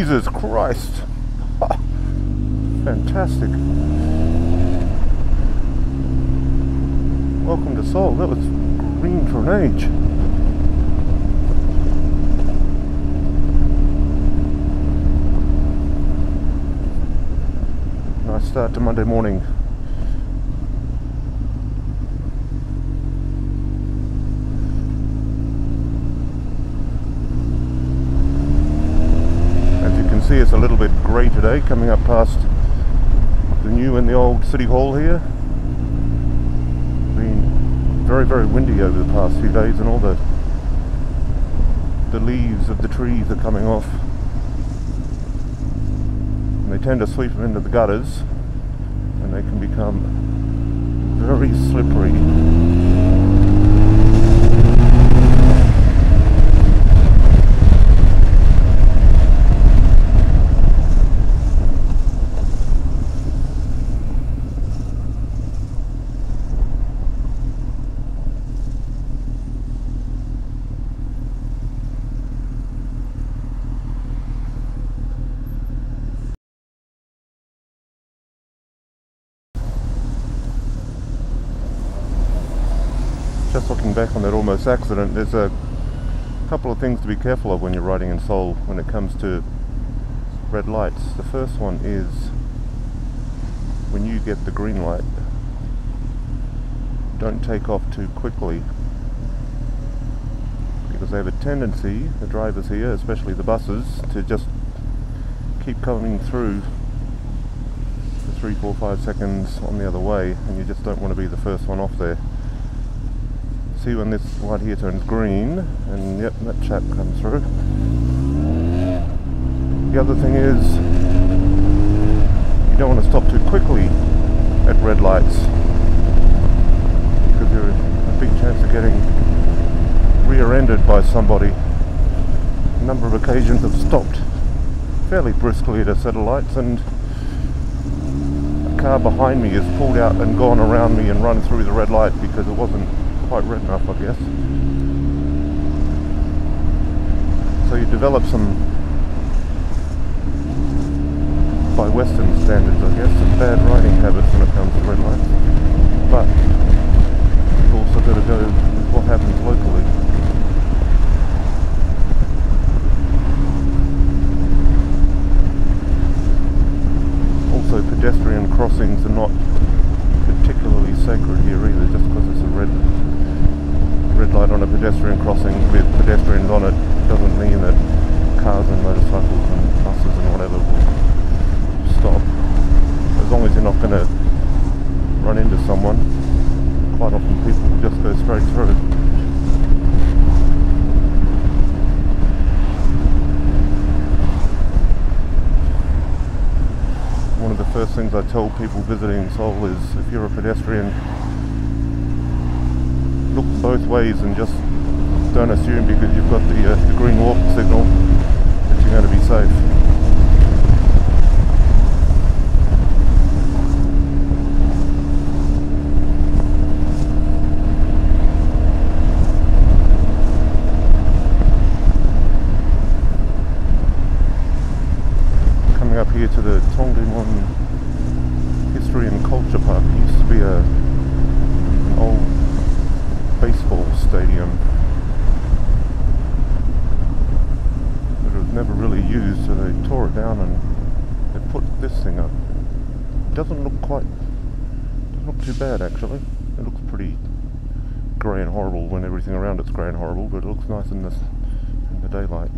Jesus Christ! Fantastic. Welcome to Seoul. That was green for an age. Nice start to Monday morning. See, it's a little bit grey today, coming up past the new and the old City Hall here. Been very, very windy over the past few days, and all the leaves of the trees are coming off, and they tend to sweep them into the gutters, and they can become very slippery. Just looking back on that almost accident, there's a couple of things to be careful of when you're riding in Seoul when it comes to red lights. The first one is when you get the green light, don't take off too quickly, because they have a tendency, the drivers here, especially the buses, to just keep coming through for 3, 4, 5 seconds on the other way, and you just don't want to be the first one off there. See when this light here turns green, and yep, that chap comes through. The other thing is, you don't want to stop too quickly at red lights, because there's a big chance of getting rear-ended by somebody. A number of occasions I've stopped fairly briskly at a set of lights, and a car behind me has pulled out and gone around me and run through the red light because it wasn't quite red enough, I guess. So you develop some, by Western standards I guess, some bad riding habits when it comes to red lights. But you've also got to go with what happens locally. Also, pedestrian crossings are not particularly sacred here either, just because it's a red light on a pedestrian crossing with pedestrians on it doesn't mean that cars and motorcycles and buses and whatever will stop. As long as you're not going to run into someone, quite often people will just go straight through. One of the first things I tell people visiting Seoul is, if you're a pedestrian, look both ways and just don't assume because you've got the green walk signal that you're going to be safe. Coming up here to the Tongdaemon History and Culture Park. It used to be an old baseball stadium, but it was never really used, so they tore it down and they put this thing up. It doesn't look too bad actually. It looks pretty grey and horrible when everything around it's grey and horrible, but it looks nice in the daylight.